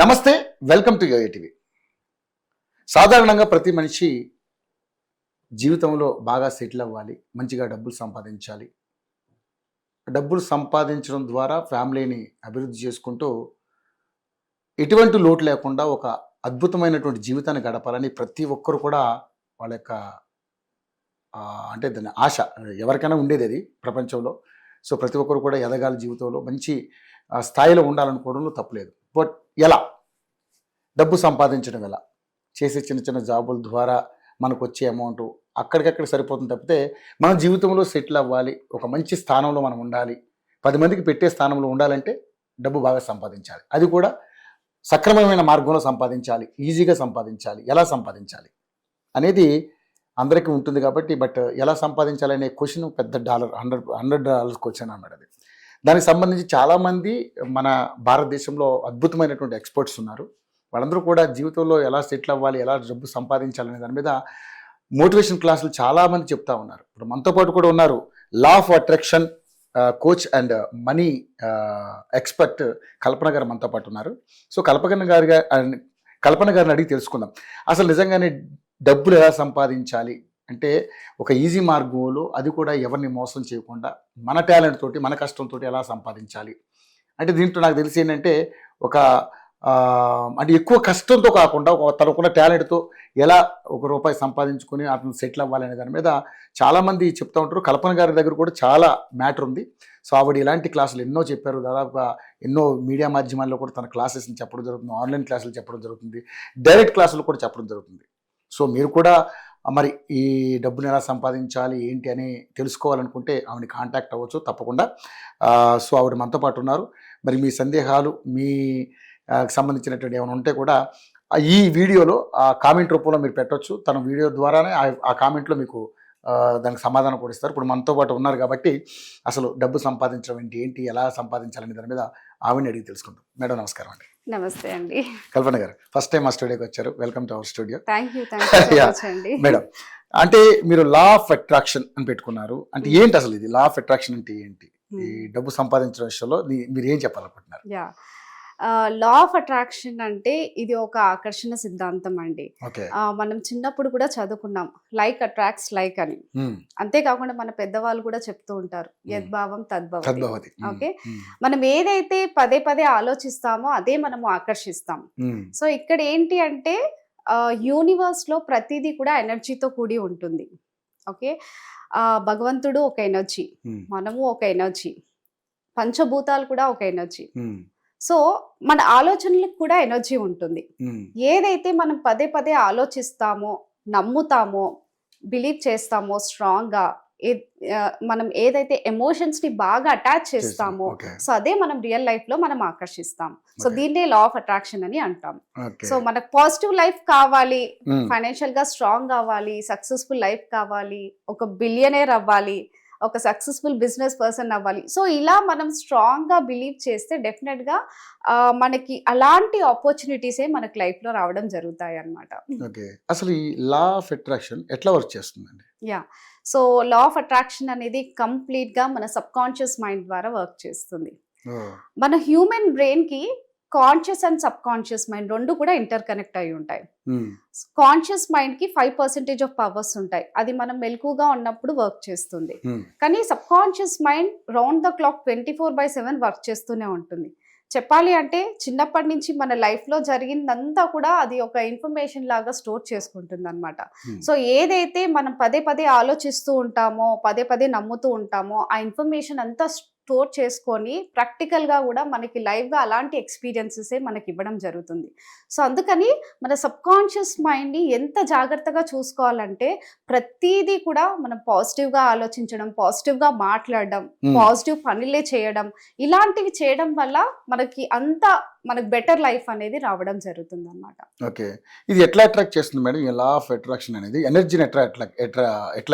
నమస్తే, welcome to yo-yo TV. సాధారణంగా ప్రతి మనిషి జీవితంలో బాగా సెటిల్ అవ్వాలి, మంచిగా డబ్బులు సంపాదించాలి. డబ్బులు సంపాదించడం ద్వారా ఫ్యామిలీని అభివృద్ధి చేసుకుంటూ ఎటువంటి లోటు లేకుండా ఒక అద్భుతమైనటువంటి జీవితాన్ని గడపాలని ప్రతి ఒక్కరు కూడా వాళ్ళ యొక్క అంటే దాని ఆశ ఎవరికైనా ఉండేది అది ప్రపంచంలో. సో ప్రతి ఒక్కరు కూడా ఎదగాలి, జీవితంలో మంచి స్థాయిలో ఉండాలనుకోవడంలో తప్పులేదు. బట్ ఎలా డబ్బు సంపాదించడం, ఎలా చేసే చిన్న చిన్న జాబుల ద్వారా మనకు వచ్చే అమౌంట్ అక్కడికక్కడ సరిపోతుంది తప్పితే మన జీవితంలో సెటిల్ అవ్వాలి, ఒక మంచి స్థానంలో మనం ఉండాలి, 10 మందికి పెట్టే స్థానంలో ఉండాలంటే డబ్బు బాగా సంపాదించాలి. అది కూడా సక్రమమైన మార్గంలో సంపాదించాలి, ఈజీగా సంపాదించాలి. ఎలా సంపాదించాలి అనేది అందరికీ ఉంటుంది కాబట్టి, బట్ ఎలా సంపాదించాలి అనే క్వశ్చన్ పెద్ద $100 క్వశ్చన్ అన్నాడు. అది దానికి సంబంధించి చాలామంది మన భారతదేశంలో అద్భుతమైనటువంటి ఎక్స్పర్ట్స్ ఉన్నారు. వాళ్ళందరూ కూడా జీవితంలో ఎలా సెటిల్ అవ్వాలి, ఎలా డబ్బు సంపాదించాలనే దాని మీద మోటివేషన్ క్లాసులు చాలామంది చెప్తా ఉన్నారు. ఇప్పుడు మనతో పాటు కూడా ఉన్నారు law of attraction coach and money expert Kalpana garu మనతో పాటు ఉన్నారు. సో కల్పన గారిని అడిగి తెలుసుకుందాం, అసలు నిజంగానే డబ్బులు ఎలా సంపాదించాలి అంటే ఒక ఈజీ మార్గంలో, అది కూడా ఎవరిని మోసం చేయకుండా మన టాలెంట్ తోటి, మన కష్టంతో ఎలా సంపాదించాలి అంటే దీంట్లో నాకు తెలిసి ఏంటంటే ఒక అంటే ఎక్కువ కష్టంతో కాకుండా తనకున్న టాలెంట్తో ఎలా ₹1 సంపాదించుకొని అతను సెటిల్ అవ్వాలనే దాని మీద చాలామంది చెప్తూ ఉంటారు. కల్పన గారి దగ్గర కూడా చాలా మ్యాటర్ ఉంది. సో ఆవిడ ఇలాంటి క్లాసులు ఎన్నో చెప్పారు. దాదాపుగా ఎన్నో మీడియా మాధ్యమాల్లో కూడా తన క్లాసెస్ని చెప్పడం జరుగుతుంది, ఆన్లైన్ క్లాసులు చెప్పడం జరుగుతుంది, డైరెక్ట్ క్లాసులు కూడా చెప్పడం జరుగుతుంది. సో మీరు కూడా మరి ఈ డబ్బుని ఎలా సంపాదించాలి ఏంటి అని తెలుసుకోవాలనుకుంటే ఆవిడని కాంటాక్ట్ అవ్వచ్చు తప్పకుండా. సో ఆవిడ మనతో పాటు ఉన్నారు. మరి మీ సందేహాలు, మీ సంబంధించినటువంటి ఏమైనా ఉంటే కూడా ఈ వీడియోలో కామెంట్ రూపంలో మీరు పెట్టవచ్చు. తన వీడియో ద్వారానే ఆ కామెంట్లో మీకు దానికి సమాధానం కూడా ఇస్తారు. ఇప్పుడు మనతో పాటు ఉన్నారు కాబట్టి అసలు డబ్బు సంపాదించడం ఏంటి, ఎలా సంపాదించాలనే దాని మీద ఆవిడని అడిగి తెలుసుకుందాం. మేడం నమస్కారం అండి. నమస్తే అండి. కల్పన గారు ఫస్ట్ టైం మా స్టూడియోకి వచ్చారు. Welcome to our studio. Thank you అండి. మేడం, అంటే మీరు లా ఆఫ్ అట్రాక్షన్ అని పెట్టుకున్నారు. అంటే ఏంటి అసలు ఇది లా ఆఫ్ అట్రాక్షన్ అంటే ఏంటి? ఈ డబ్బు సంపాదించడం విషయంలో మీరు ఏం చెప్పాలనుకుంటున్నారు? లా ఆఫ్ అట్రాక్షన్ అంటే ఇది ఒక ఆకర్షణ సిద్ధాంతం అండి. మనం చిన్నప్పుడు కూడా చదువుకున్నాం, లైక్ అట్రాక్ట్స్ లైక్ అని. అంతేకాకుండా మన పెద్దవాళ్ళు కూడా చెప్తూ ఉంటారు, యద్భావం తద్భవతి. ఓకే, మనం ఏదైతే పదే పదే ఆలోచిస్తామో అదే మనము ఆకర్షిస్తాం. సో ఇక్కడ ఏంటి అంటే యూనివర్స్ లో ప్రతిదీ కూడా ఎనర్జీతో కూడి ఉంటుంది. ఓకే, భగవంతుడు ఒక ఎనర్జీ, మనము ఒక ఎనర్జీ, పంచభూతాలు కూడా ఒక ఎనర్జీ. సో మన ఆలోచనలకు కూడా ఎనర్జీ ఉంటుంది. ఏదైతే మనం పదే పదే ఆలోచిస్తామో, నమ్ముతామో, బిలీవ్ చేస్తామో స్ట్రాంగ్గా, మనం ఏదైతే ఎమోషన్స్ ని బాగా అటాచ్ చేస్తామో, సో అదే మనం రియల్ లైఫ్ లో మనం ఆకర్షిస్తాం. సో దీన్నే లా ఆఫ్ అట్రాక్షన్ అని అంటాం. సో మనకు పాజిటివ్ లైఫ్ కావాలి, ఫైనాన్షియల్ గా స్ట్రాంగ్ కావాలి, సక్సెస్ఫుల్ లైఫ్ కావాలి, ఒక బిలియనర్ అవ్వాలి, ఒక సక్సెస్ఫుల్ బిజినెస్ పర్సన్ అవ్వాలి. సో ఇలా మనం స్ట్రాంగ్ గా బిలీవ్ చేస్తే డెఫినెట్ గా మనకి అలాంటి ఆపర్చునిటీసే మనకి లైఫ్ లో రావడం జరుగుతాయి అన్నమాట. అసలు ఈ లా ఆఫ్ అట్రాక్షన్ ఎట్లా వర్క్ చేస్తుందండి? సో లా ఆఫ్ అట్రాక్షన్ అనేది కంప్లీట్ గా మన సబ్ కాన్షియస్ మైండ్ ద్వారా వర్క్ చేస్తుంది. మన హ్యూమన్ బ్రెయిన్ కి conscious and sub conscious mind రెండు కూడా ఇంటర్ కనెక్ట్ అయి ఉంటాయి. కాన్షియస్ మైండ్ కి 5% ఆఫ్ పవర్స్ ఉంటాయి, అది మనం మెలకుగా ఉన్నప్పుడు వర్క్ చేస్తుంది. కానీ sub conscious mind round the clock 24/7 work చేస్తూనే ఉంటుంది. చెప్పాలి అంటే చిన్నప్పటి నుంచి మన లైఫ్ లో జరిగిందంతా కూడా అది ఒక ఇన్ఫర్మేషన్ లాగా స్టోర్ చేసుకుంటుంది అనమాట. సో ఏదైతే మనం పదే పదే ఆలోచిస్తూ ఉంటామో, పదే పదే నమ్ముతూ ఉంటామో, ఆ ఇన్ఫర్మేషన్ అంతా స్టోర్ చేసుకొని ప్రాక్టికల్ గా కూడా మనకి లైవ్ గా అలాంటి ఎక్స్పీరియన్సెస్ మనకి ఇవ్వడం జరుగుతుంది. సో అందుకని మన సబ్ కాన్షియస్ మైండ్ ని ఎంత జాగ్రత్తగా చూసుకోవాలంటే ప్రతిదీ కూడా మనం పాజిటివ్ గా ఆలోచించడం, పాజిటివ్ గా మాట్లాడడం, పాజిటివ్ పనులే చేయడం, ఇలాంటివి చేయడం వల్ల మనకి మనకు బెటర్ లైఫ్ అనేది రావడం జరుగుతుంది అన్నమాట. ఓకే, ఇది ఎట్లా అట్రాక్ట్ చేస్తుంది మేడం? ఈ లా ఆఫ్ అట్రాక్షన్ అనేది ఎనర్జీని ఎట్లా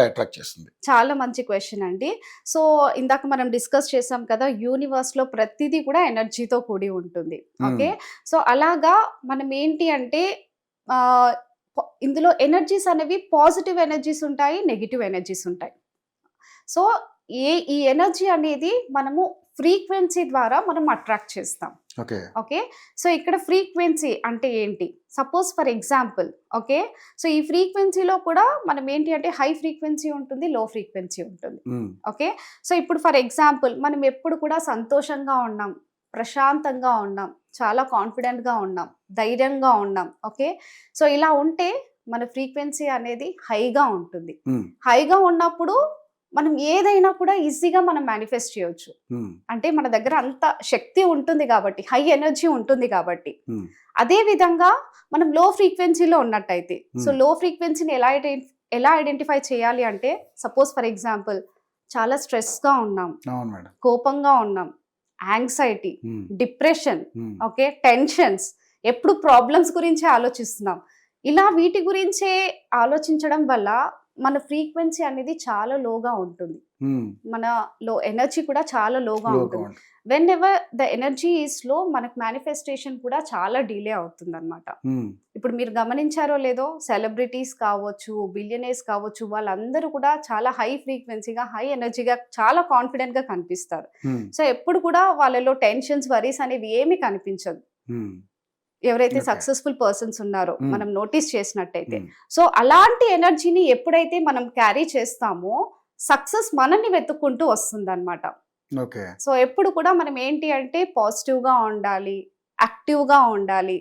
అట్రాక్ట్ చేస్తుంది? చాలా మంచి క్వశ్చన్ అండి. సో ఇందాక మనం డిస్కస్ చేసాం కదా, యూనివర్స్ లో ప్రతిదీ కూడా ఎనర్జీతో కూడి ఉంటుంది. ఓకే, సో అలాగా మనం ఏంటి అంటే ఇందులో ఎనర్జీస్ అనేవి పాజిటివ్ ఎనర్జీస్ ఉంటాయి, నెగిటివ్ ఎనర్జీస్ ఉంటాయి. సో ఈ ఎనర్జీ అనేది మనము ఫ్రీక్వెన్సీ ద్వారా మనం అట్రాక్ట్ చేస్తాం. ఓకే. ఓకే. సో ఇక్కడ ఫ్రీక్వెన్సీ అంటే ఏంటి? Suppose for example okay. So ఈ ఫ్రీక్వెన్సీలో కూడా మనం ఏంటి అంటే హై ఫ్రీక్వెన్సీ ఉంటుంది, లో ఫ్రీక్వెన్సీ ఉంటుంది. హ్మ్. ఓకే. సో ఇప్పుడు ఫర్ ఎగ్జాంపుల్ మనం ఎప్పుడు కూడా సంతోషంగా ఉన్నాం, ప్రశాంతంగా ఉన్నాం, చాలా కాన్ఫిడెంట్‌గా ఉన్నాం, ధైర్యంగా ఉన్నాం. ఓకే. సో ఇలా ఉంటే మన ఫ్రీక్వెన్సీ అనేది హైగా ఉంటుంది. హ్మ్. హైగా ఉన్నప్పుడు మనం ఏదైనా కూడా ఈజీగా మనం మేనిఫెస్ట్ చేయొచ్చు. హ్మ్. అంటే మన దగ్గర అంత శక్తి ఉంటుంది కాబట్టి, హై ఎనర్జీ ఉంటుంది కాబట్టి. హ్మ్. అదే విధంగా మనం లో ఫ్రీక్వెన్సీలో ఉన్నట్టయితే, సో Hmm. లో ఫ్రీక్వెన్సీని ఎలా ఐడెంటిఫై చేయాలి అంటే, సపోజ్ ఫర్ ఎగ్జాంపుల్ చాలా స్ట్రెస్‌గా ఉన్నాం, అవును మేడం. కోపంగా ఉన్నాం, యాంగ్జైటీ, హ్మ్. డిప్రెషన్, హ్మ్. ఓకే, టెన్షన్స్, ఎప్పుడు ప్రాబ్లమ్స్ గురించే ఆలోచిస్తున్నాం. ఇలా వీటి గురించే ఆలోచించడం వల్ల మన ఫ్రీక్వెన్సీ అనేది చాలా లోగా ఉంటుంది. హ్మ్. మన ఎనర్జీ కూడా చాలా లోగా లోగా ఉంటుంది. ఉంటుంది. When ever the energy is low మనకు మేనిఫెస్టేషన్ కూడా చాలా డిలే అవుతుందన్నమాట. హ్మ్. ఇప్పుడు మీరు గమనించారో లేదో సెలబ్రిటీస్ కావచ్చు, బిలియనర్స్ కావచ్చు, వాళ్ళందరూ కూడా చాలా హై ఫ్రీక్వెన్సీగా, హై ఎనర్జీగా, చాలా కాన్ఫిడెంట్‌గా కనిపిస్తారు. హ్మ్. సో ఎప్పుడు కూడా వాళ్ళలో టెన్షన్స్, వరీస్ అనేవి ఏమీ కనిపించదు. హ్మ్. ఎవరైతే ఓకే. సక్సెస్‌ఫుల్ పర్సన్స్ ఉన్నారో హ్మ్. మనం నోటీస్ చేసినట్టయితే. హ్మ్. సో అలాంటి ఎనర్జీని ఎప్పుడైతే మనం క్యారీ చేస్తామో సక్సెస్ మనల్ని వెతుక్కుంటూ వస్తుందన్నమాట. ఓకే. సో ఎప్పుడు కూడా మనం ఏంటి అంటే పాజిటివ్‌గా ఉండాలి, యాక్టివ్‌గా ఉండాలి.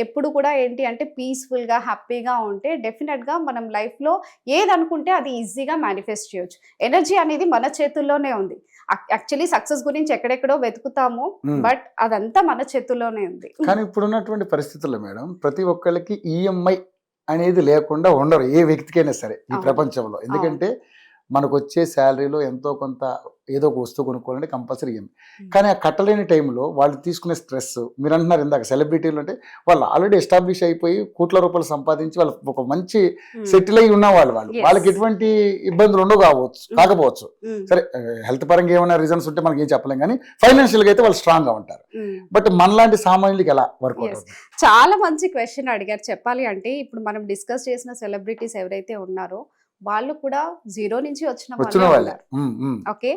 ఎప్పుడు కూడా ఏంటి అంటే పీస్‌ఫుల్‌గా, హ్యాపీగా ఉంటే డెఫినిట్‌గా మనం లైఫ్‌లో ఏదనుకుంటే అది ఈజీగా మేనిఫెస్ట్ చేయొచ్చు. ఎనర్జీ అనేది మన చేతుల్లోనే ఉంది. యాక్చువల్లీ సక్సెస్ గురించి ఎక్కడెక్కడో వెతుకుతాము. హ్మ్. బట్ అదంతా మన చేతుల్లోనే ఉంది. కానీ ఇప్పుడున్నటువంటి పరిస్థితుల్లో మేడం ప్రతి ఒక్కళ్ళకి ఈఎంఐ అనేది లేకుండా ఉండరు. ఏ వ్యక్తికైనా సరే ఈ అవును. ప్రపంచంలో. అవును. ఎందుకంటే మనకొచ్చే శాలరీలో ఎంతో కొంత ఏదో ఒక వస్తువు కొనుక్కోవాలంటే కంపల్సరీ ఈఎంఐ. హ్మ్. కానీ ఆ కట్టలేని టైంలో వాళ్ళు తీసుకునే స్ట్రెస్ మీరంటున్నారు ఇందాక సెలబ్రిటీలు అంటే వాళ్ళు ఆల్రెడీ ఎస్టాబ్లిష్ అయిపోయి కోట్ల రూపాయలు సంపాదించి వాళ్ళు ఒక మంచి హ్మ్. సెటిల్ అయ్యి ఉన్న వాళ్ళు. Yes. వాళ్ళకి ఎటువంటి ఇబ్బందులు ఉండవు కాకపోవచ్చు. హ్మ్. సరే హెల్త్ పరంగా ఏమైనా రీజన్స్ ఉంటే మనకి ఏం చెప్పలేం కానీ ఫైనాన్షియల్‌గా అయితే వాళ్ళు స్ట్రాంగ్‌గా ఉంటారు. హ్మ్. బట్ మనలాంటి సామాన్యులకి ఎలా వర్కౌట్ Yes. అవుతుంది? చాలా మంచి క్వెషన్ అడిగారు. చెప్పాలి అంటే ఇప్పుడు మనం డిస్కస్ చేసిన సెలబ్రిటీస్ ఎవరైతే ఉన్నారో వాళ్ళు కూడా జీరో నుంచి వచ్చిన వచ్చిన వాళ్ళే వాళ్ళే. ఉన్నారు. హ్మ్. హ్మ్. ఓకే.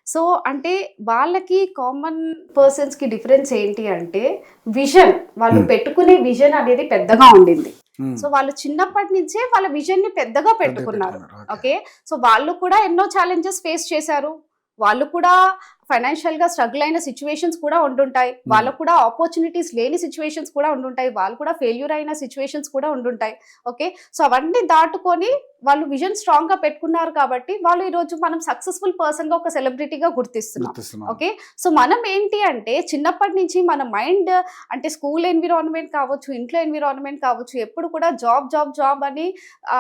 సో అంటే వాళ్ళకి కామన్ పర్సన్స్‌కి డిఫరెన్స్ ఏంటి అంటే విజన్. వాళ్ళు హ్మ్. పెట్టుకునే విజన్ అనేది పెద్దగా ఉండింది. హ్మ్. సో వాళ్ళు చిన్నప్పటి నుంచే వాళ్ళ విజన్‌ని పెద్దగా పెద్దగా పెట్టుకున్నారు. పెట్టుకున్నారు. ఓకే. ఓకే. సో వాళ్ళు కూడా ఎన్నో ఛాలెంజెస్ ఫేస్ చేశారు. వాళ్ళు కూడా ఫైనాన్షియల్‌గా స్ట్రగుల్ అయిన సిట్యుయేషన్స్ కూడా ఉండుంటాయి. వాళ్ళకు కూడా ఆపర్చునిటీస్ లేని సిట్యుయేషన్స్ కూడా ఉండుంటాయి. వాళ్ళు కూడా ఫెయిల్యూర్ అయిన సిట్యుయేషన్స్ కూడా ఉండుంటాయి. ఓకే. సో అవన్నీ దాటుకొని వాళ్ళు విజన్ స్ట్రాంగ్‌గా పెట్టుకున్నారు కాబట్టి వాళ్ళు ఈరోజు మనం సక్సెస్‌ఫుల్ పర్సన్‌గా ఒక సెలబ్రిటీగా గుర్తిస్తున్నాం. గుర్తిస్తున్నాం. ఓకే. సో మనం ఏంటి అంటే చిన్నప్పటి నుంచి మన మైండ్ అంటే స్కూల్ ఎన్విరాన్మెంట్ కావచ్చు, ఇంట్లో ఎన్విరాన్మెంట్ కావచ్చు, ఎప్పుడు కూడా జాబ్ జాబ్ జాబ్ అని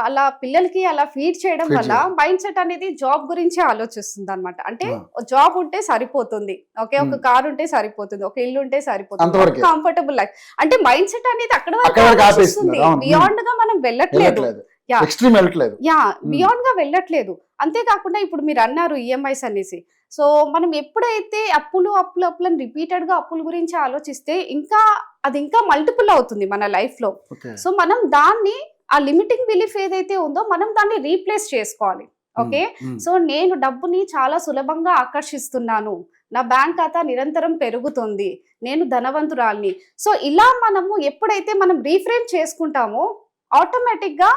అలా పిల్లలకి అలా ఫీడ్ చేయడం ఫీడ్ వల్ల చేయాలి. మైండ్ సెట్ అనేది జాబ్ గురించే ఆలోచిస్తుందన్నమాట. అంటే ఆ. జాబ్ ఉంటే సరిపోతుంది. ఓకే. ఒక హ్మ్. కార్ ఉంటే సరిపోతుంది. ఒక ఇల్లు ఉంటే సరిపోతుంది. ఒక అంతవరకే. Comfortable life. అంటే మైండ్ సెట్ అనేది అక్కడి వరకే అక్కడి వరకు ఆలోచిస్తుంది. ఆపేస్తున్నారు. అవును. బియాండ్‌గా మనం వెళ్ళట్లేదు. వెళ్ళట్లేదు. యాహ్! ఎక్స్‌ట్రీమ్ వెళ్ళట్లేదు. హ్మ్. బియాండ్‌గా వెళ్ళట్లేదు. అంతేకాకుండా ఇప్పుడు మీరన్నారు ఈఎంఐస్ అనేసి. సో మనం ఎప్పుడైతే అప్పులని రిపీటెడ్‌గా అప్పుల గురించి ఆలోచిస్తే అది ఇంకా మల్టిపుల్ అవుతుంది మన లైఫ్‌లో. ఓకే. సో మనం దాన్ని ఆ లిమిటింగ్ బిలీఫ్ ఏదైతే ఉందో మనం దాన్ని రీప్లేస్ చేసుకోవాలి. హ్మ్. ఓకే. హ్మ్. సో నేను డబ్బుని చాలా సులభంగా ఆకర్షిస్తున్నాను. నా బ్యాంక్ ఖాతా నిరంతరం పెరుగుతుంది. నేను ధనవంతురాలిని. సో ఇలా మనము ఎప్పుడైతే మనం రీఫ్రేమ్ చేసుకుంటామో ఆటోమేటిక్‌గా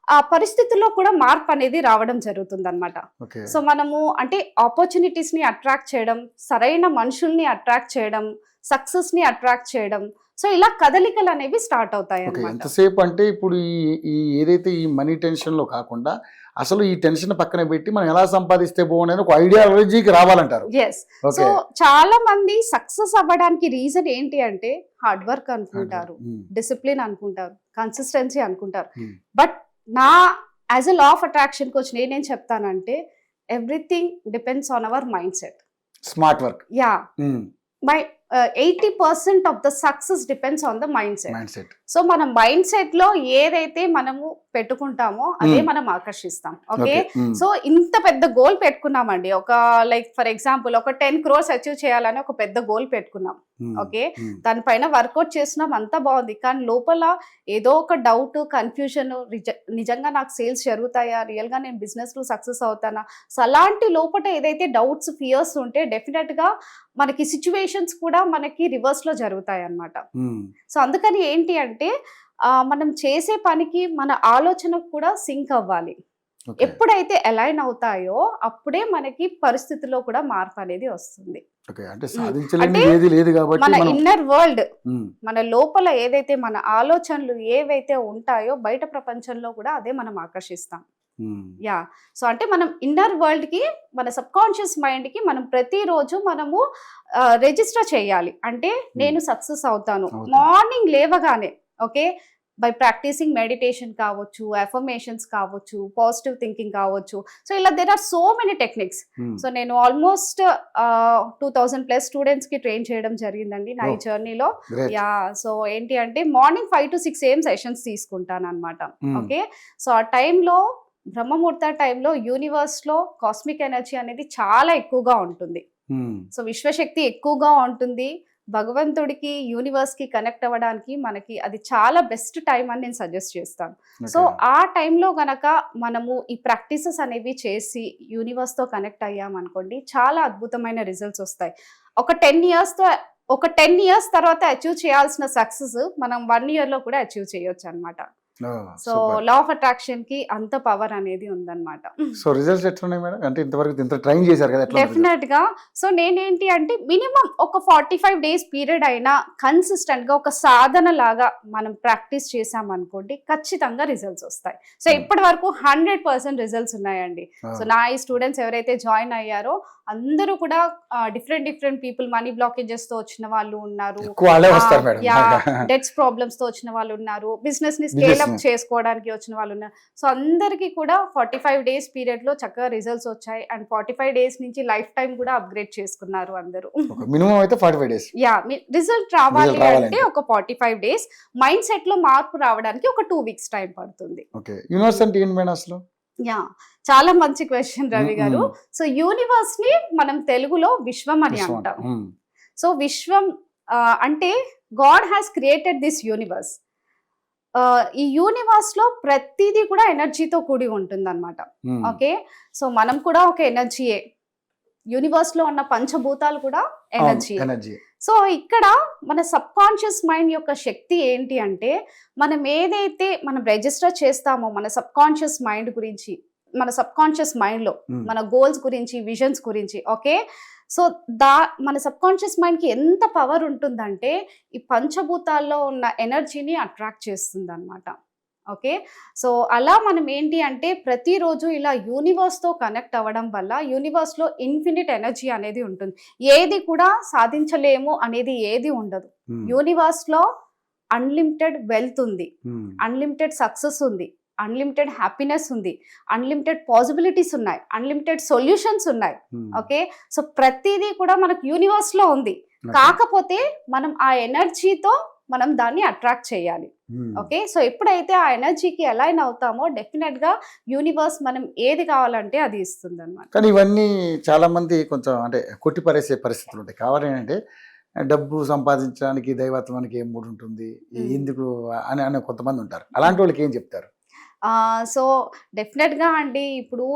ఆ పరిస్థితుల్లో కూడా మార్పనేది రావడం జరుగుతుందన్నమాట. ఓకే. సో మనము అంటే ఆపర్చునిటీస్‌ని అట్రాక్ట్ చేయడం, సరైన మనుషుల్ని అట్రాక్ట్ చేయడం, సక్సెస్‌ని అట్రాక్ట్ చేయడం. సో ఇలా కదలికలనేవి స్టార్ట్ ఓకే. అవుతాయన్నమాట. ఎంతసేపు అంటే ఇప్పుడు ఈ ఏదైతే ఈ మనీ టెన్షన్‌లో కాకుండా అసలు ఈ టెన్షన్ పక్కన పెట్టి మనం ఎలా సంపాదిస్తే బాగుండని ఒక ఐడియాలజీకి రావాలంటారు. యెస్. So okay. చాలా మంది సక్సెస్ అవ్వడానికి రీజన్ ఏంటి అంటే హార్డ్ వర్క్ హార్డ్ వర్క్. అనుకుంటారు. హ్మ్. డిసిప్లిన్ అనుకుంటారు. కన్సిస్టెన్సీ అనుకుంటారు. హ్మ్. బట్ నా యాస్ ఎ లా ఆఫ్ అట్రాక్షన్‌కొచ్చి నేనేం చెప్తానంటే everything depends on our mind set. Smart work. Yeah! హ్మ్. 80% of the success depends on the mind set. Mind set. So మన మైండ్ సెట్‌లో ఏదైతే మనము పెట్టుకుంటామో అదే హ్మ్. మనం ఆకర్షిస్తాం. ఓకే. ఓకే. హ్మ్. సో ఇంత పెద్ద గోల్ పెట్టుకున్నామండి. ఒక లైక్ ఫర్ ఎగ్జాంపుల్ ఒక 10 క్రోర్స్ అచీవ్ చేయాలని ఒక పెద్ద గోల్ పెట్టుకున్నాం. హ్మ్. ఓకే. హ్మ్. దానిపైన వర్కౌట్ చేసినాం అంతా బాగుంది. కానీ లోపల ఏదో ఒక డౌట్, కన్‌ఫ్యూజన్ నిజంగా నాకు సేల్స్ జరుగుతాయా? రియల్‌గా నేను బిజినెస్‌లో సక్సెస్ అవుతానా? సో అలాంటి లోపట ఏదైతే డౌట్స్, ఫియర్స్ ఉంటే డెఫినిట్‌గా మనకి సిచ్యువేషన్స్ కూడా మనకి రివర్స్లో జరుగుతాయి అన్నమాట. సో అందుకని ఏంటి అంటే మనం చేసే పనికి మన ఆలోచనకు కూడా సింక్ అవ్వాలి. ఎప్పుడైతే అలైన్ అవుతాయో అప్పుడే మనకి పరిస్థితుల్లో కూడా మార్పు అనేది వస్తుంది. మన ఇన్నర్ వరల్డ్, మన లోపల ఏదైతే మన ఆలోచనలు ఏవైతే ఉంటాయో బయట ప్రపంచంలో కూడా అదే మనం ఆకర్షిస్తాం. యా, సో అంటే మనం ఇన్నర్ వరల్డ్ కి, మన సబ్ కాన్షియస్ మైండ్ కి మనం ప్రతిరోజు మనము రిజిస్టర్ చేయాలి. అంటే నేను సక్సెస్ అవుతాను మార్నింగ్ లేవగానే. ఓకే, బై ప్రాక్టీసింగ్ మెడిటేషన్ కావచ్చు, అఫర్మేషన్స్ కావచ్చు, పాజిటివ్ థింకింగ్ కావచ్చు. సో ఇలా there are so many techniques. So నేను ఆల్మోస్ట్ 2000+ స్టూడెంట్స్ కి ట్రైన్ చేయడం జరిగిందండి నా ఈ జర్నీలో. యా, సో ఏంటి అంటే మార్నింగ్ 5 to 6 AM సెషన్స్ తీసుకుంటాను అనమాట. ఓకే, సో ఆ టైంలో బ్రహ్మముహూర్త టైంలో యూనివర్స్ లో కాస్మిక్ ఎనర్జీ అనేది చాలా ఎక్కువగా ఉంటుంది. సో విశ్వశక్తి ఎక్కువగా ఉంటుంది. భగవంతుడికి, యూనివర్స్ కి కనెక్ట్ అవ్వడానికి మనకి అది చాలా బెస్ట్ టైం అని నేను సజెస్ట్ చేస్తాను. సో ఆ టైంలో గనక మనము ఈ ప్రాక్టీసెస్ అనేవి చేసి యూనివర్స్ తో కనెక్ట్ అయ్యామనుకోండి, చాలా అద్భుతమైన రిజల్ట్స్ వస్తాయి. ఒక 10 years తర్వాత అచీవ్ చేయాల్సిన సక్సెస్ మనం 1 year లో కూడా అచీవ్ చేయొచ్చు అనమాట. సో లా ఆఫ్ అట్రాక్షన్ కి అంత పవర్ అనేది ఉందన్నమాట. సో రిజల్ట్స్ ఎట్లున్నాయి మేడం? అంటే ఇంతవరకు ఇంత ట్రైన్ చేశారు కదా, డెఫినెట్ గా. సో నేనేంటి అంటే మినిమం ఒక 45 days పీరియడ్ అయినా కన్సిస్టెంట్ గా ఒక సాధన లాగా మనం ప్రాక్టీస్ చేసామనుకోండి, ఖచ్చితంగా రిజల్ట్స్ వస్తాయి. సో ఇప్పటి వరకు 100% రిజల్ట్స్ ఉన్నాయండి. సో నా ఈ స్టూడెంట్స్ ఎవరైతే జాయిన్ అయ్యారో అందరూ కూడా డిఫరెంట్ పీపుల్, మనీ బ్లాకేజెస్ తో వచ్చిన వాళ్ళు ఉన్నారు, డెట్స్ ప్రాబ్లమ్స్ తో వచ్చిన వాళ్ళు ఉన్నారు, బిజినెస్ ని స్కేల్ అప్ చేసుకోవడానికి వచ్చిన వాళ్ళు ఉన్నారు. సో అందరికీ కూడా 45 days పీరియడ్ లో చక్కగా రిజల్ట్స్ వచ్చాయి. అండ్ 45 days నుంచి లైఫ్ టైం కూడా అప్గ్రేడ్ చేసుకున్నారు అందరూ. మినిమం అయితే 45 days. యా, రిజల్ట్ రావాలి అంటే ఒక 45 days. మైండ్ సెట్ లో మార్పు రావడానికి ఒక 2 weeks టైం పడుతుంది. ఓకే, యూనివర్స్ అంటే ఏంటి మేడం అసలు? యా, చాలా మంచి క్వశ్చన్ రవి గారు. సో యూనివర్స్ ని మనం తెలుగులో విశ్వం అని అంటాం. సో విశ్వం అంటే God has created this universe. ఈ యూనివర్స్ లో ప్రతిదీ కూడా ఎనర్జీతో కూడి ఉంటుంది అనమాట. ఓకే, సో మనం కూడా ఒక ఎనర్జీయే. యూనివర్స్ లో ఉన్న పంచభూతాలు కూడా ఎనర్జీ. సో ఇక్కడ మన సబ్ కాన్షియస్ మైండ్ యొక్క శక్తి ఏంటి అంటే, మనం ఏదైతే మనం రిజిస్టర్ చేస్తామో మన సబ్ కాన్షియస్ మైండ్ గురించి, మన సబ్ కాన్షియస్ మైండ్ లో మన గోల్స్ గురించి, విజన్స్ గురించి. ఓకే, సో మన సబ్ కాన్షియస్ మైండ్ కి ఎంత పవర్ ఉంటుందంటే ఈ పంచభూతాల్లో ఉన్న ఎనర్జీని అట్రాక్ట్ చేస్తుంది అనమాట. ఓకే, సో అలా మనం ఏంటి అంటే ప్రతిరోజు ఇలా యూనివర్స్ తో కనెక్ట్ అవ్వడం వల్ల యూనివర్స్ లో ఇన్ఫినిట్ ఎనర్జీ అనేది ఉంటుంది. ఏది కూడా సాధించలేము అనేది ఏది ఉండదు. యూనివర్స్ లో అన్లిమిటెడ్ వెల్త్ ఉంది, అన్లిమిటెడ్ సక్సెస్ ఉంది, అన్లిమిటెడ్ హ్యాపీనెస్ ఉంది, అన్లిమిటెడ్ పాసిబిలిటీస్ ఉన్నాయి, అన్లిమిటెడ్ సొల్యూషన్స్ ఉన్నాయి. ఓకే, సో ప్రతిదీ కూడా మనకు యూనివర్స్ లో ఉంది. కాకపోతే మనం ఆ ఎనర్జీతో మనం దాన్ని అట్రాక్ట్ చేయాలి. ఓకే, సో ఎప్పుడైతే ఆ ఎనర్జీకి అలైన్ అవుతామో డెఫినెట్ గా యూనివర్స్ మనం ఏది కావాలంటే అది ఇస్తుంది అనమాట. కానీ ఇవన్నీ చాలా మంది కొంచెం అంటే కొట్టిపరేసే పరిస్థితులు ఉంటాయి. కావాలి అంటే డబ్బు సంపాదించడానికి దైవత్వానికి ఏం మూడు ఉంటుంది ఎందుకు అని కొంతమంది ఉంటారు. అలాంటి వాళ్ళకి ఏం చెప్తారు? సో డెఫినెట్గా అండి, ఇప్పుడు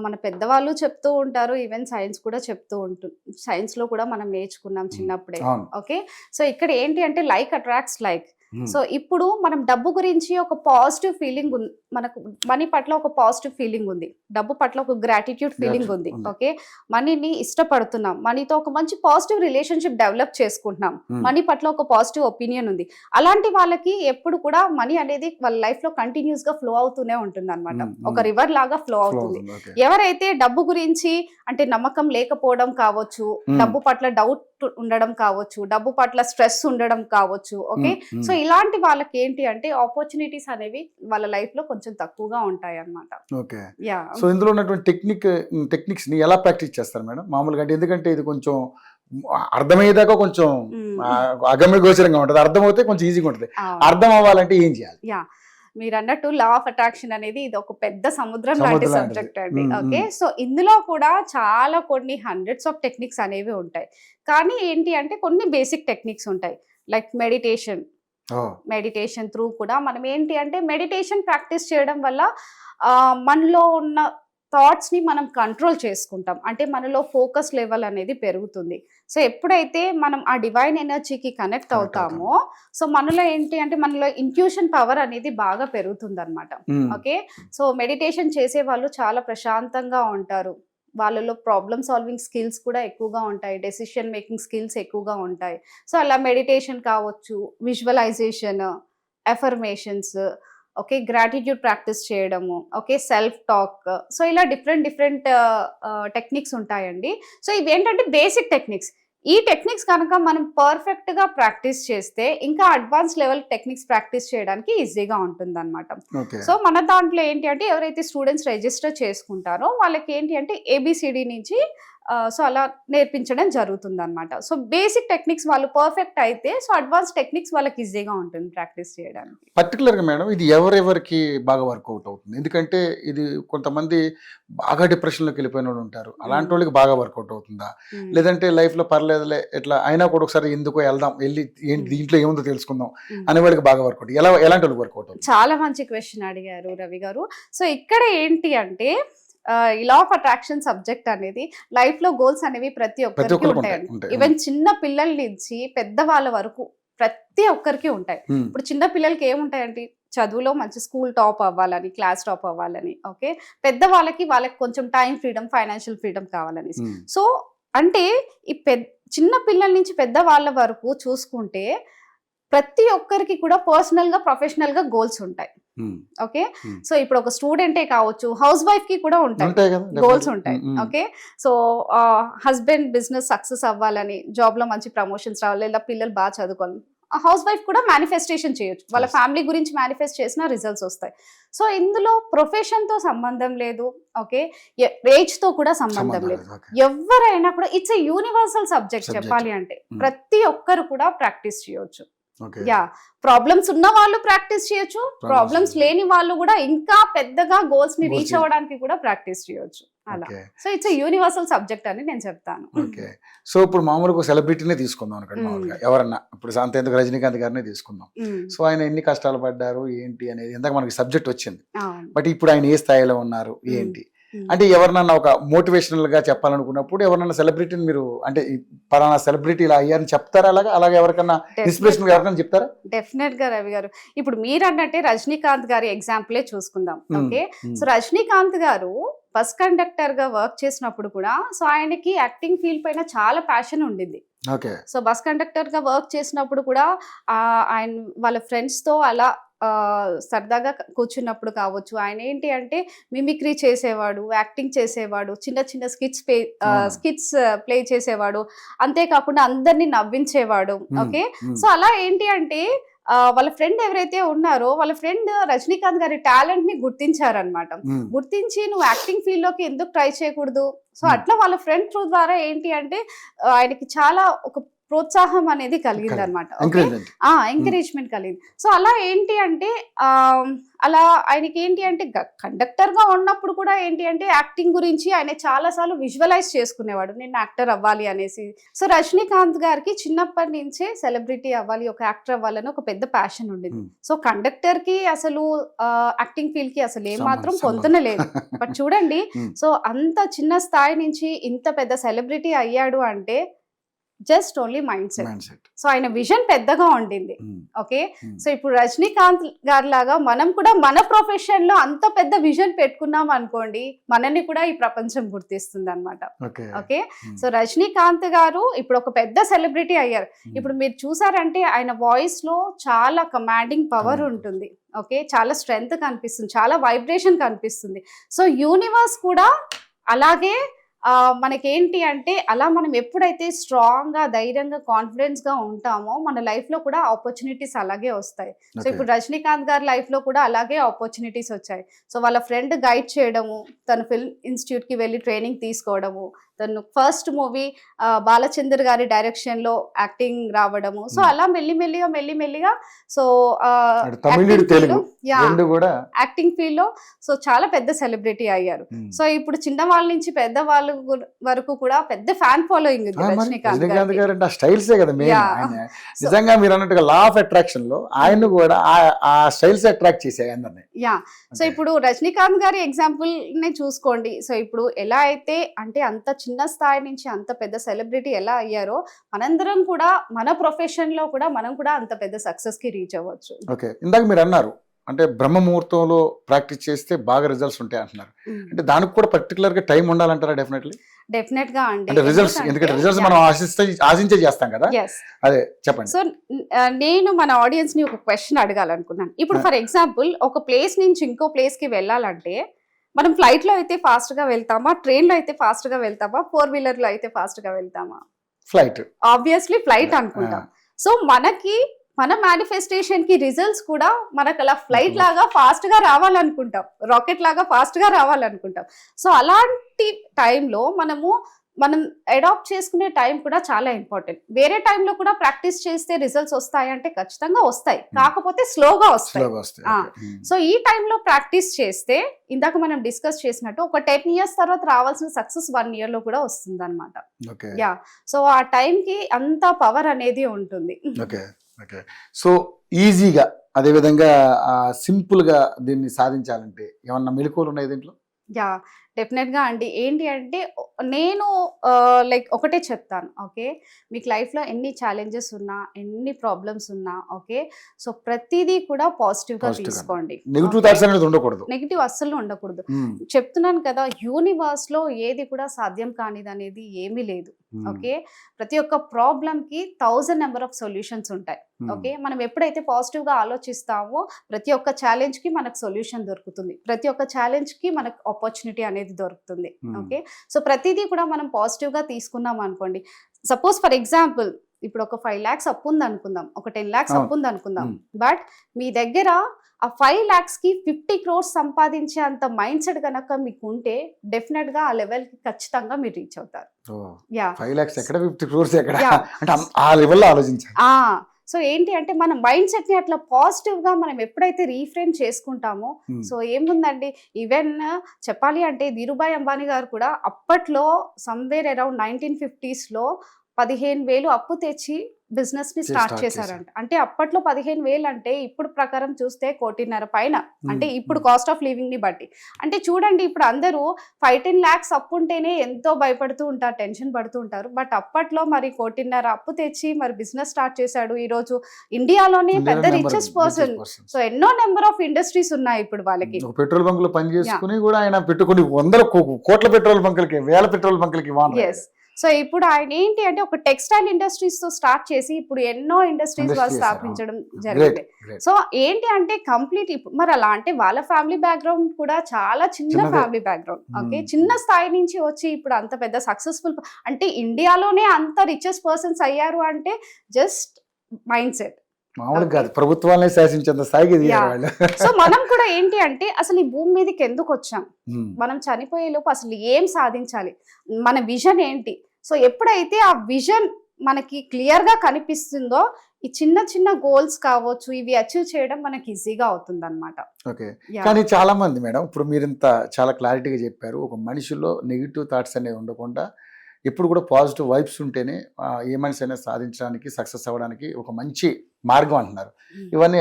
మన పెద్దవాళ్ళు చెప్తూ ఉంటారు, ఈవెన్ సైన్స్ కూడా చెప్తూ ఉంటుంది. సైన్స్లో కూడా మనం నేర్చుకున్నాం చిన్నప్పుడే. ఓకే, సో ఇక్కడ ఏంటి అంటే లైక్ అట్రాక్ట్స్ లైక్. సో ఇప్పుడు మనం డబ్బు గురించి ఒక పాజిటివ్ ఫీలింగ్ ఉంది, మనకు మనీ పట్ల ఒక పాజిటివ్ ఫీలింగ్ ఉంది, డబ్బు పట్ల ఒక గ్రాటిట్యూడ్ ఫీలింగ్ ఉంది. ఓకే, మనీని ఇష్టపడుతున్నాం, మనీతో ఒక మంచి పాజిటివ్ రిలేషన్షిప్ డెవలప్ చేసుకుంటున్నాం, మనీ పట్ల ఒక పాజిటివ్ ఒపీనియన్ ఉంది. అలాంటి వాళ్ళకి ఎప్పుడు కూడా మనీ అనేది వాళ్ళ లైఫ్ లో కంటిన్యూస్ గా ఫ్లో అవుతూనే ఉంటుంది అనమాట. ఒక రివర్ లాగా ఫ్లో అవుతుంది. ఎవరైతే డబ్బు గురించి అంటే నమ్మకం లేకపోవడం కావచ్చు, డబ్బు పట్ల డౌట్ ఉండడం కావచ్చు, డబ్బు పట్ల స్ట్రెస్ ఉండడం కావచ్చు. ఓకే, సో ఇలాంటి వాళ్ళకి ఏంటి అంటే ఆపర్చునిటీస్ అనేవి వాళ్ళ లైఫ్ లో కొంచెం తక్కువగా ఉంటాయి అన్నమాట. ఓకే, సో ఇందులో ఉన్నటువంటి టెక్నిక్స్ ని ఎలా ప్రాక్టీస్ చేస్తారు మేడం మామూలుగా? అంటే ఎందుకంటే ఇది కొంచెం అర్థమయ్యేదాకా కొంచెం అగమ్య గోచరంగా ఉంటుంది, అర్థమవుతే కొంచెం ఈజీగా ఉంటుంది. అర్థం అవ్వాలంటే ఏం చేయాలి? మీరు అన్నట్టు లా ఆఫ్ అట్రాక్షన్ అనేది ఇది ఒక పెద్ద సముద్రం లాంటి సబ్జెక్ట్ అండి. ఓకే, సో ఇందులో కూడా చాలా కొన్ని హండ్రెడ్స్ ఆఫ్ టెక్నిక్స్ అనేవి ఉంటాయి. కానీ ఏంటి అంటే కొన్ని బేసిక్ టెక్నిక్స్ ఉంటాయి, లైక్ మెడిటేషన్ త్రూ కూడా మనం ఏంటి అంటే మెడిటేషన్ ప్రాక్టీస్ చేయడం వల్ల మనలో ఉన్న థాట్స్ ని మనం కంట్రోల్ చేసుకుంటాం, అంటే మనలో ఫోకస్ లెవెల్ అనేది పెరుగుతుంది. సో ఎప్పుడైతే మనం ఆ డివైన్ ఎనర్జీకి కనెక్ట్ అవుతామో, సో మనలో ఏంటి అంటే మనలో ఇంట్యూషన్ పవర్ అనేది బాగా పెరుగుతుంది అనమాట. ఓకే, సో మెడిటేషన్ చేసే వాళ్ళు చాలా ప్రశాంతంగా ఉంటారు, వాళ్ళలో ప్రాబ్లమ్ సాల్వింగ్ స్కిల్స్ కూడా ఎక్కువగా ఉంటాయి, డెసిషన్ మేకింగ్ స్కిల్స్ ఎక్కువగా ఉంటాయి. సో అలా మెడిటేషన్ కావచ్చు, visualisation, affirmations, okay, gratitude practice చేయడము, ఓకే, సెల్ఫ్ టాక్, సో ఇలా డిఫరెంట్ టెక్నిక్స్ ఉంటాయండి. సో ఇవి ఏంటంటే బేసిక్ టెక్నిక్స్. ఈ టెక్నిక్స్ కనుక మనం పర్ఫెక్ట్గా ప్రాక్టీస్ చేస్తే ఇంకా అడ్వాన్స్ లెవెల్ టెక్నిక్స్ ప్రాక్టీస్ చేయడానికి ఈజీగా ఉంటుంది అనమాట. సో మన దాంట్లో ఏంటి అంటే ఎవరైతే స్టూడెంట్స్ రిజిస్టర్ చేసుకుంటారో వాళ్ళకి ఏంటి అంటే ఏబిసిడి నుంచి సో అలా నేర్పించడం జరుగుతుంది అనమాట. సో బేసిక్ టెక్నిక్స్ వాళ్ళు పర్ఫెక్ట్ అయితే సో అడ్వాన్స్ టెక్నిక్స్ వాళ్ళకి ఈజీగా ఉంటుంది ప్రాక్టీస్ చేయడానికి. పర్టికులర్గా మేడం ఇది ఎవరెవరికి బాగా వర్కౌట్ అవుతుంది? ఎందుకంటే ఇది కొంతమంది బాగా డిప్రెషన్లోకి వెళ్ళిపోయిన వాళ్ళు ఉంటారు, అలాంటి వాళ్ళకి బాగా వర్కౌట్ అవుతుందా, లేదంటే లైఫ్లో పర్లేదులే ఎట్లా అయినా కూడా ఒకసారి ఎందుకో వెళ్దాం, వెళ్ళి ఏంటి దీంట్లో ఏముందో తెలుసుకుందాం అనే వాళ్ళకి బాగా వర్కౌట్, ఎలాంటి వాళ్ళకి వర్కౌట్ అవుతుంది? చాలా మంచి క్వశ్చన్ అడిగారు రవి గారు. సో ఇక్కడ ఏంటి అంటే ఈ లా ఆఫ్ అట్రాక్షన్ సబ్జెక్ట్ అనేది లైఫ్ లో గోల్స్ అనేవి ప్రతి ఒక్కరికి ఉంటాయండి. ఈవెన్ చిన్న పిల్లల నుంచి పెద్దవాళ్ళ వరకు ప్రతి ఒక్కరికి ఉంటాయి. ఇప్పుడు చిన్న పిల్లలకి ఏముంటాయండి, చదువులో మంచి స్కూల్ టాప్ అవ్వాలని, క్లాస్ టాప్ అవ్వాలని, ఓకే, పెద్ద వాళ్ళకి కొంచెం టైం ఫ్రీడమ్, ఫైనాన్షియల్ ఫ్రీడమ్ కావాలని. సో అంటే ఈ చిన్న పిల్లల నుంచి పెద్ద వాళ్ళ వరకు చూసుకుంటే ప్రతి ఒక్కరికి కూడా పర్సనల్ గా, ప్రొఫెషనల్ గా గోల్స్ ఉంటాయి. ఓకే, సో ఇప్పుడు ఒక స్టూడెంటే కావచ్చు, హౌస్ వైఫ్ కి కూడా ఉంటాయి గోల్స్ ఉంటాయి. Okay, so husband business success అవ్వాలని, జాబ్ లో మంచి ప్రమోషన్స్ రావాలి, లేదా పిల్లలు బాగా చదువుకోవాలి, హౌస్ వైఫ్ కూడా మేనిఫెస్టేషన్ చేయొచ్చు, వాళ్ళ ఫ్యామిలీ గురించి మేనిఫెస్ట్ చేసిన రిజల్ట్స్ వస్తాయి. సో ఇందులో ప్రొఫెషన్ తో సంబంధం లేదు, ఓకే, ఏజ్ తో కూడా సంబంధం లేదు, ఎవరైనా కూడా ఇట్స్ ఏ యూనివర్సల్ సబ్జెక్ట్. చెప్పాలి అంటే ప్రతి ఒక్కరు కూడా ప్రాక్టీస్ చేయొచ్చు. యా, ప్రాబ్లమ్స్ ఉన్న వాళ్ళు ప్రాక్టీస్ చేయొచ్చు, ప్రాబ్లమ్స్ లేని వాళ్ళు కూడా ఇంకా పెద్దగా గోల్స్ ని రీచ్ అవ్వడానికి కూడా ప్రాక్టీస్ చేయొచ్చు. అలా సో ఇట్స్ యూనివర్సల్ సబ్జెక్ట్ అని నేను చెప్తాను. ఓకే, సో ఇప్పుడు మామూలుగా సెలబ్రిటీనే తీసుకుందాం అనుకోండి, మామూలుగా ఎవరన్నా ఇప్పుడు అంతేందుకు రజనీకాంత్ గారినే తీసుకుందాం. సో ఆయన ఎన్ని కష్టాలు పడ్డారు ఏంటి అనేది ఇందాక మనకి సబ్జెక్ట్ వచ్చింది, బట్ ఇప్పుడు ఆయన ఏ స్థాయిలో ఉన్నారు ఏంటి అంటే ఎవరినన్నా ఒక మోటివేషనల్ గా చెప్పాలనుకున్నప్పుడు ఎవరన్నా సెలబ్రిటీని మీరు అంటే పలానా సెలబ్రిటీ ఇలా అయ్యారని చెప్తారా? అలాగే ఎవరికన్నా ఇన్స్పిరేషన్ ఎవరికైనా చెప్తారా? డెఫినెట్ గా రవి గారు, ఇప్పుడు మీరు అన్నట్టే రజనీకాంత్ గారి ఎగ్జాంపులే చూసుకుందాం. ఓకే, సో రజనీకాంత్ గారు బస్ కండక్టర్ గా వర్క్ చేసినప్పుడు కూడా సో ఆయనకి యాక్టింగ్ ఫీల్డ్ పైన చాలా ప్యాషన్ ఉండింది. సో బస్ కండక్టర్ గా వర్క్ చేసినప్పుడు కూడా ఆయన వాళ్ళ ఫ్రెండ్స్ తో అలా సరదాగా కూర్చున్నప్పుడు కావచ్చు, ఆయన ఏంటి అంటే మిమిక్రీ చేసేవాడు, యాక్టింగ్ చేసేవాడు, చిన్న చిన్న స్కిట్స్ ప్లే చేసేవాడు, అంతేకాకుండా అందరినీ నవ్వించేవాడు. ఓకే, సో అలా ఏంటి అంటే వాళ్ళ ఫ్రెండ్ ఎవరైతే ఉన్నారో వాళ్ళ ఫ్రెండ్ రజనీకాంత్ గారి టాలెంట్ ని గుర్తించారనమాట. గుర్తించి నువ్వు యాక్టింగ్ ఫీల్డ్ లోకి ఎందుకు ట్రై చేయకూడదు, సో అట్లా వాళ్ళ ఫ్రెండ్ త్రూ ద్వారా ఏంటి అంటే ఆయనకి చాలా ఒక ప్రోత్సాహం అనేది కలిగింది అనమాట, ఎంకరేజ్మెంట్ కలిగింది. సో అలా ఏంటి అంటే అలా ఆయనకి ఏంటి అంటే కండక్టర్ గా ఉన్నప్పుడు కూడా ఏంటి అంటే యాక్టింగ్ గురించి ఆయన చాలా సార్లు విజువలైజ్ చేసుకునేవాడు, నేను యాక్టర్ అవ్వాలి అనేసి. సో రజనీకాంత్ గారికి చిన్నప్పటి నుంచే సెలబ్రిటీ అవ్వాలి, ఒక యాక్టర్ అవ్వాలని ఒక పెద్ద ప్యాషన్ ఉండేది. సో కండక్టర్ కి అసలు యాక్టింగ్ ఫీల్డ్ కి అసలు ఏమాత్రం పొందనలేదు. బట్ చూడండి, సో అంత చిన్న స్థాయి నుంచి ఇంత పెద్ద సెలబ్రిటీ అయ్యాడు అంటే just only mind set. So ఆయన విజన్ పెద్దగా ఉండింది. ఓకే, సో ఇప్పుడు రజనీకాంత్ గారి లాగా మనం కూడా మన ప్రొఫెషన్ లో అంత పెద్ద విజన్ పెట్టుకున్నాం అనుకోండి, మనల్ని కూడా ఈ ప్రపంచం గుర్తిస్తుంది అనమాట. ఓకే, సో రజనీకాంత్ గారు ఇప్పుడు ఒక పెద్ద సెలబ్రిటీ అయ్యారు. ఇప్పుడు మీరు చూసారంటే ఆయన వాయిస్ లో చాలా కమాండింగ్ పవర్ ఉంటుంది. ఓకే, చాలా స్ట్రెంగ్త్ కనిపిస్తుంది, చాలా వైబ్రేషన్ కనిపిస్తుంది. సో యూనివర్స్ కూడా అలాగే మనకేంటి అంటే అలా మనం ఎప్పుడైతే స్ట్రాంగ్ గా, ధైర్యంగా, కాన్ఫిడెన్స్ గా ఉంటామో మన లైఫ్ లో కూడా ఆపర్చునిటీస్ అలాగే వస్తాయి. సో ఇప్పుడు రజనీకాంత్ గారి లైఫ్ లో కూడా అలాగే ఆపర్చునిటీస్ వచ్చాయి. సో వాళ్ళ ఫ్రెండ్ గైడ్ చేయడము, తను ఫిల్మ్ ఇన్స్టిట్యూట్ కి వెళ్ళి ట్రైనింగ్ తీసుకోవడము, తను ఫస్ట్ మూవీ బాలచందర్ గారి డైరెక్షన్ లో యాక్టింగ్ రావడము, సో అలా మెల్లిమెల్లిగా సో యాక్టింగ్ ఫీల్డ్ లో సో చాలా పెద్ద సెలబ్రిటీ అయ్యారు. సో ఇప్పుడు చిన్న వాళ్ళ నుంచి పెద్ద వాళ్ళ వరకు కూడా పెద్ద ఫ్యాన్ ఫాలోయింగ్ ఉంది రజనీకాంత్ గారు. స్టైల్సే కదా నిజంగా మీరు అన్నట్టుగా లా ఆఫ్ అట్రాక్షన్ లో ఆయన కూడా ఆ స్టైల్స్ అట్రాక్ట్ చేసాయి అందరినీ. యా, సో ఇప్పుడు రజనీకాంత్ గారి ఎగ్జాంపుల్ నే చూసుకోండి. సో ఇప్పుడు ఎలా అయితే అంటే అంత చిన్న చిన్న స్థాయి నుంచి అంత పెద్ద సెలబ్రిటీ ఎలా అయ్యారో మనందరం కూడా మన ప్రొఫెషన్ లో కూడా మనం కూడా అంత పెద్ద సక్సెస్ కి రీచ్ అవ్వచ్చు. ఓకే, ఇందాక మీరు అన్నారు అంటే బ్రహ్మ ముహూర్తంలో ప్రాక్టీస్ చేస్తే బాగా రిజల్ట్స్ ఉంటాయి అంటున్నారు. అంటే దానికి కూడా పర్టికులర్ గా టైం ఉండాలంటారా? డెఫినెట్ గా అండి. అంటే రిజల్ట్స్, ఎందుకంటే రిజల్ట్స్ మనం ఆశించే చేస్తాం కదా. అదే చెప్పండి. సో నేను మన ఆడియన్స్ ని ఒక క్వశ్చన్ అడగాలనుకున్నాను. ఇప్పుడు ఫర్ ఎగ్జాంపుల్ ఒక ప్లేస్ నుంచి ఇంకో ప్లేస్ కి వెళ్ళాలంటే మనం ఫ్లైట్ లో అయితే ఫాస్ట్ గా వెళ్తామా, ట్రైన్ లో అయితే ఫాస్ట్ గా వెళ్తామా, 4-వీలర్ లో అయితే ఫాస్ట్ గా వెళ్తామా? ఫ్లైట్. ఆబ్వియస్లీ ఫ్లైట్ అనుకుంటాం. సో మనకి మన మేనిఫెస్టేషన్ కి రిజల్ట్స్ కూడా మనకు అలా ఫ్లైట్ లాగా ఫాస్ట్ గా రావాలనుకుంటాం, రాకెట్ లాగా ఫాస్ట్ గా రావాలనుకుంటాం. సో అలాంటి టైంలో మనం అడాప్ట్ చేసుకునే టైం కూడా చాలా ఇంపార్టెంట్. వేరే టైంలో కూడా ప్రాక్టీస్ చేస్తే రిజల్ట్స్ వస్తాయి అంటే ఖచ్చితంగా వస్తాయి, కాకపోతే స్లోగా వస్తాయి. సో ఈ టైంలో ప్రాక్టీస్ చేస్తే ఇందాక మనం డిస్కస్ చేసినట్టు ఒక 10 years తర్వాత రావాల్సిన సక్సెస్ 1 year లో కూడా వస్తుంది అనమాట. యా, సో ఆ టైంకి అంత పవర్ అనేది ఉంటుంది. సో ఈజీగా అదేవిధంగా సింపుల్ గా దీన్ని సాధించాలంటే ఏమన్నా మెళకువలు ఉన్నాయి దీంట్లో? యా, డెఫినెట్ గా అండి. ఏంటి అంటే నేను లైక్ ఒకటే చెప్తాను, ఓకే, మీకు లైఫ్ లో ఎన్ని ఛాలెంజెస్ ఉన్నా, ఎన్ని ప్రాబ్లమ్స్ ఉన్నా, ఓకే, సో ప్రతిదీ కూడా పాజిటివ్ గా తీసుకోండి. నెగిటివ్ అస్సలు ఉండకూడదు. చెప్తున్నాను కదా, యూనివర్స్ లో ఏది కూడా సాధ్యం కానిది అనేది ఏమీ లేదు. ఓకే, ప్రతి ఒక్క ప్రాబ్లం కి 1000 నెంబర్ ఆఫ్ సొల్యూషన్స్ ఉంటాయి. ఓకే, మనం ఎప్పుడైతే పాజిటివ్ గా ఆలోచిస్తామో ప్రతి ఒక్క ఛాలెంజ్ కి మనకు సొల్యూషన్ దొరుకుతుంది, ప్రతి ఒక్క ఛాలెంజ్ కి మనకు ఆపర్చునిటీ అనేది దొరుకుతుంది. ఓకే, సో ప్రతిదీ కూడా మనం పాజిటివ్ గా తీసుకున్నాం అనుకోండి. సపోజ్ ఫర్ ఎగ్జాంపుల్ ఇప్పుడు ఒక 5 lakhs అప్పు ఉంది అనుకుందాం, ఒక 10 lakhs అప్పు ఉంది అనుకుందాం. బట్ మీ దగ్గర ఆ 5 lakhs కి 50 crores సంపాదించే అంత మైండ్ సెట్ కనుక మీకు ఉంటే డెఫినెట్ గా ఆ లెవెల్ కి ఖచ్చితంగా మీరు రీచ్ అవుతారు. యా, 5 lakhs ఎక్కడ, 50 crores ఎక్కడ, అంటే ఆ లెవెల్లో ఆలోచించాలి. సో ఏంటి అంటే మన మైండ్ సెట్ ని అట్లా పాజిటివ్ గా మనం ఎప్పుడైతే రీఫ్రేమ్ చేసుకుంటామో, సో ఏముందండి, ఈవెన్ చెప్పాలి అంటే ధీరుభాయ్ అంబానీ గారు కూడా అప్పట్లో సమ్వేర్ అరౌండ్ 1950s లో 15,000 అప్పు తెచ్చి బిజినెస్ ని స్టార్ట్ చేశారంట. అంటే అప్పట్లో 15,000 అంటే ఇప్పుడు ప్రకారం చూస్తే 1,50,00,000 పైన, అంటే ఇప్పుడు కాస్ట్ ఆఫ్ లివింగ్ ని బట్టి. అంటే చూడండి, ఇప్పుడు అందరూ 5-10 lakhs అప్పు ఉంటేనే ఎంతో భయపడుతూ ఉంటారు, టెన్షన్ పడుతూ ఉంటారు. బట్ అప్పట్లో మరి 1,50,00,000 అప్పు తెచ్చి మరి బిజినెస్ స్టార్ట్ చేశాడు. ఈ రోజు ఇండియాలోనే పెద్ద రిచెస్ట్ పర్సన్. సో ఎన్నో నెంబర్ ఆఫ్ ఇండస్ట్రీస్ ఉన్నాయి ఇప్పుడు వాళ్ళకి. పెట్రోల్ బంక్ లో పని చేసుకుని కూడా ఆయన పెట్టుకుని 100 కోట్ల పెట్రోల్ బంకులకి, 1000 పెట్రోల్ బంకులకి. సో ఇప్పుడు ఆయన ఏంటి అంటే ఒక టెక్స్టైల్ ఇండస్ట్రీస్ తో స్టార్ట్ చేసి ఇప్పుడు ఎన్నో ఇండస్ట్రీస్ వాళ్ళు స్థాపించడం జరిగింది. సో ఏంటి అంటే కంప్లీట్ ఇప్పుడు మరి అలా అంటే వాళ్ళ ఫ్యామిలీ బ్యాక్గ్రౌండ్ కూడా చాలా చిన్న ఫ్యామిలీ బ్యాక్గ్రౌండ్. ఓకే, చిన్న స్థాయి నుంచి వచ్చి ఇప్పుడు అంత పెద్ద సక్సెస్ఫుల్, అంటే ఇండియాలోనే అంత రిచెస్ట్ పర్సన్స్ అయ్యారు అంటే జస్ట్ మైండ్ సెట్. మామూలు కాదు, ప్రభుత్వాలనే శాసించేంత స్థాయికి. సో మనం కూడా ఏంటి అంటే అసలు ఈ భూమి మీదకి ఎందుకు వచ్చాం, మనం చనిపోయే లోపు అసలు ఏం సాధించాలి, మన విజన్ ఏంటి. సో ఎప్పుడైతే ఆ విజన్ మనకి క్లియర్ గా కనిపిస్తుందో ఈ చిన్న చిన్న గోల్స్ కావచ్చు ఇవి అచీవ్ చేయడం మనకి ఈజీగా అవుతుంది అనమాట. ఓకే, కానీ చాలా మంది మేడం, ఇప్పుడు మీరు ఇంత చాలా క్లారిటీగా చెప్పారు, ఒక మనిషిలో నెగిటివ్ థాట్స్ అనేవి ఉండకుండా ఎప్పుడు కూడా పాజిటివ్ వైబ్స్ ఉంటేనే ఏ మనిషి అయినా సాధించడానికి, సక్సెస్ అవ్వడానికి ఒక మంచి మార్గం అంటున్నారు. ఇవన్నీ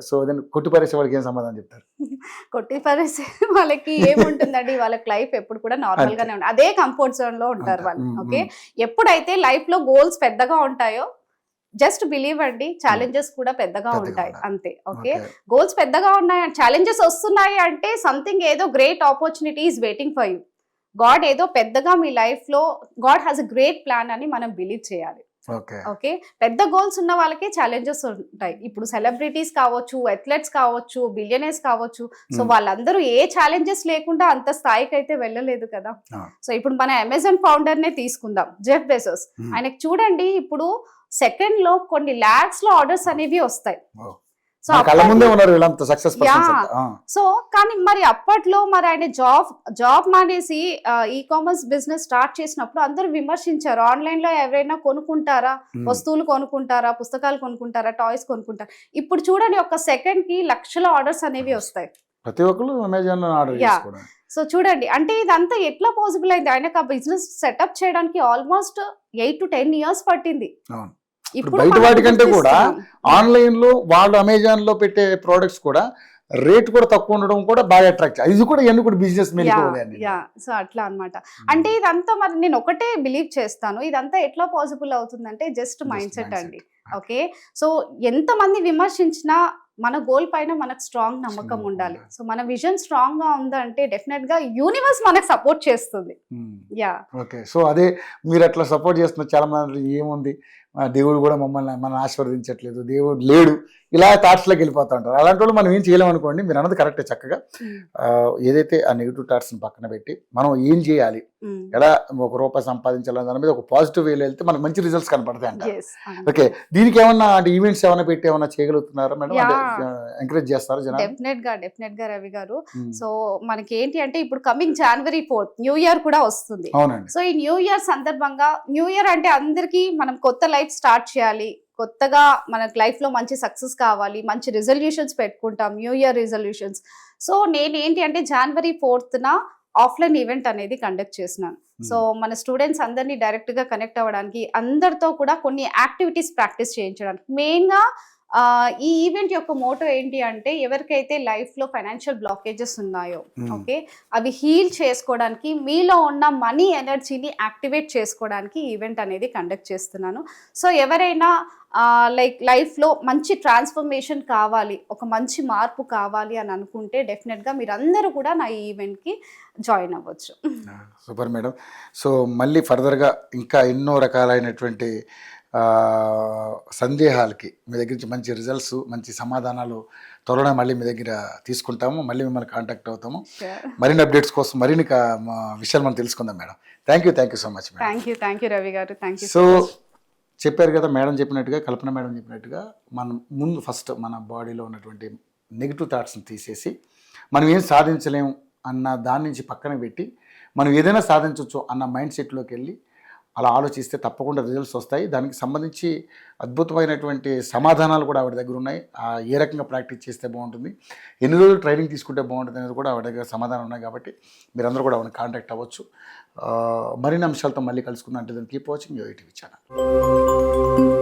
సో కొట్టిపరేసే వాళ్ళకి ఏం సమాధానం చెప్తారు? కొట్టిపరేసే వాళ్ళకి ఏముంటుందండి, వాళ్ళకి లైఫ్ ఎప్పుడు కూడా నార్మల్ గానే ఉంటుంది, అదే కంఫర్ట్ జోన్ లో ఉంటారు వాళ్ళు. ఓకే, ఎప్పుడైతే లైఫ్ లో గోల్స్ పెద్దగా ఉంటాయో జస్ట్ బిలీవ్ అండి, ఛాలెంజెస్ కూడా పెద్దగా ఉంటాయి అంతే. ఓకే, గోల్స్ పెద్దగా ఉన్నాయి, ఛాలెంజెస్ వస్తున్నాయి అంటే సంథింగ్ ఏదో great opportunity is waiting for you. God ఏదో పెద్దగా మీ లైఫ్ లో, God has a great plan అని మనం బిలీవ్ చేయాలి. ఓకే, పెద్ద గోల్స్ ఉన్న వాళ్ళకి ఛాలెంజెస్ ఉంటాయి. ఇప్పుడు సెలబ్రిటీస్ కావచ్చు, అథ్లెట్స్ కావచ్చు, బిలియనర్స్ కావచ్చు, సో వాళ్ళందరూ ఏ ఛాలెంజెస్ లేకుండా అంత స్థాయికి అయితే వెళ్ళలేదు కదా. సో ఇప్పుడు మన అమెజాన్ ఫౌండర్ నే తీసుకుందాం, జెఫ్ బెజోస్. ఆయనకు చూడండి ఇప్పుడు సెకండ్ లో కొన్ని లాక్స్ లో ఆర్డర్స్ అనేవి వస్తాయి. సో కానీ మరి అప్పట్లో మరి ఆయన జాబ్ మానేసి ఈ కామర్స్ బిజినెస్ స్టార్ట్ చేసినప్పుడు అందరూ విమర్శించారు, ఆన్లైన్ లో ఎవరైనా కొనుక్కుంటారా, వస్తువులు కొనుక్కుంటారా, పుస్తకాలు కొనుక్కుంటారా, టాయ్స్ కొనుక్కుంటారా. ఇప్పుడు చూడండి ఒక సెకండ్ కి లక్షల ఆర్డర్స్ అనేవి వస్తాయి, ప్రతి ఒక్కరు అమెజాన్ ఆర్డర్ చేసుకోవడం. సో చూడండి, అంటే ఇదంతా ఎట్లా పాసిబుల్ అయింది, ఆయనకు ఆ బిజినెస్ సెటప్ చేయడానికి ఆల్మోస్ట్ 8 to 10 years పట్టింది. ఇప్పుడు బయట వాటి కంటే కూడా ఆన్లైన్ లో వాళ్ళు అమెజాన్ లో పెట్టే ప్రోడక్ట్స్ కూడా రేట్ కూడా తక్కువ ఉండడం కూడా బాగా అట్రాక్ట్, ఇది కూడా ఇవన్నీ కూడా బిజినెస్ మెయిన్. యా సో అట్లా అన్నమాట. అంటే ఇదంతా మరి నేను ఒకటే బిలీవ్ చేస్తాను, ఇదంతా ఎట్లా పాసిబుల్ అవుతుందంటే జస్ట్ మైండ్ సెట్ అండి. ఓకే, సో ఎంతమంది విమర్శించినా మన గోల్ పైన మనకు స్ట్రాంగ్ నమ్మకం ఉండాలి. సో మన విజన్ స్ట్రాంగ్ గా ఉందంటే డెఫినెట్ గా యూనివర్స్ మనకు సపోర్ట్ చేస్తుంది. యా ఓకే, సో అదే మీరు అట్లా సపోర్ట్ చేస్తున్నారు. చాలా మంది ఏముంది, దేవుడు కూడా మనం ఆశీర్వదించట్లేదు, దేవుడు లేడు, ఇలా థాట్స్లోకి వెళ్ళిపోతూ ఉంటారు. అలాంటి వాళ్ళు మనం ఏం చేయలేము అనుకోండి. మీరు అన్నది కరెక్టే. చక్కగా ఏదైతే ఆ నెగిటివ్ థాట్స్ని పక్కన పెట్టి మనం ఏం చేయాలి, ఎలా ₹1 సంపాదించాలని దాని మీద ఒక పాజిటివ్ వేలో వెళ్తే మనకు మంచి రిజల్ట్స్ కనపడతాయి అంటారు. ఓకే, దీనికి ఏమన్నా అంటే ఈవెంట్స్ ఏమైనా పెట్టి ఏమైనా చేయగలుగుతున్నారా మేడం? ఎంకరేజ్ చేస్తారా జనాలు? డెఫినెట్ గా రవి గారు. సో మనకి ఏంటి అంటే ఇప్పుడు coming January 4th new year కూడా వస్తుంది. అవునండి. సో ఈ న్యూ ఇయర్ సందర్భంగా, న్యూ ఇయర్ అంటే అందరికీ మనం కొత్త లైఫ్ స్టార్ట్ చేయాలి, కొత్తగా మనకు లైఫ్ లో మంచి సక్సెస్ కావాలి, మంచి రిజల్యూషన్స్ పెట్టుకుంటాం, న్యూ ఇయర్ రిజల్యూషన్స్. సో నేను ఏంటి అంటే January 4th ఆఫ్లైన్ ఈవెంట్ అనేది కండక్ట్ చేసినాను. సో మన స్టూడెంట్స్ అందరినీ డైరెక్ట్ గా కనెక్ట్ అవ్వడానికి, అందరితో కూడా కొన్ని యాక్టివిటీస్ ప్రాక్టీస్ చేయించడానికి. మెయిన్ గా ఈ ఈవెంట్ యొక్క మోటో ఏంటి అంటే ఎవరికైతే లైఫ్ లో ఫైనాన్షియల్ బ్లాకేజెస్ ఉన్నాయో, ఓకే, అవి హీల్ చేసుకోవడానికి, మీలో ఉన్న మనీ ఎనర్జీని యాక్టివేట్ చేసుకోవడానికి ఈవెంట్ అనేది కండక్ట్ చేస్తున్నాను. సో ఎవరైనా లైఫ్ లో మంచి ట్రాన్స్ఫర్మేషన్ కావాలి, ఒక మంచి మార్పు కావాలి అని అనుకుంటే డెఫినెట్ గా మీరందరూ కూడా నా ఈ ఈవెంట్ కి జాయిన్ అవ్వచ్చు. Super madam. సో మళ్ళీ ఫర్దర్గా ఇంకా ఎన్నో రకాలైనటువంటి సందేహాలకి మీ దగ్గర నుంచి మంచి రిజల్ట్స్, మంచి సమాధానాలు త్వరలో మళ్ళీ మీ దగ్గర తీసుకుంటాము. మళ్ళీ మిమ్మల్ని కాంటాక్ట్ అవుతాము. మరిన్ని అప్డేట్స్ కోసం మరిన్ని విషయాలు మనం తెలుసుకుందాం madam. Thank you so much madam. Thank you Ravi గారు. సో చెప్పారు కదా మేడం చెప్పినట్టుగా, కల్పన మేడం చెప్పినట్టుగా, మనం ముందు ఫస్ట్ మన బాడీలో ఉన్నటువంటి నెగిటివ్ థాట్స్ని తీసేసి మనం ఏం సాధించలేము అన్న దాని నుంచి పక్కన పెట్టి మనం ఏదైనా సాధించవచ్చు అన్న మైండ్ సెట్లోకి వెళ్ళి అలా ఆలోచిస్తే తప్పకుండా రిజల్ట్స్ వస్తాయి. దానికి సంబంధించి అద్భుతమైనటువంటి సమాధానాలు కూడా ఆవిడ దగ్గర ఉన్నాయి. ఏ రకంగా ప్రాక్టీస్ చేస్తే బాగుంటుంది, ఎన్ని రోజులు ట్రైనింగ్ తీసుకుంటే బాగుంటుంది అనేది కూడా ఆవిడ దగ్గర సమాధానం ఉన్నాయి. కాబట్టి మీరందరూ కూడా ఆవిడని కాంటాక్ట్ అవ్వచ్చు. మరిన్ని అంశాలతో మళ్ళీ కలుసుకుందాం. అంటే దాన్ని keep watching your TV channel.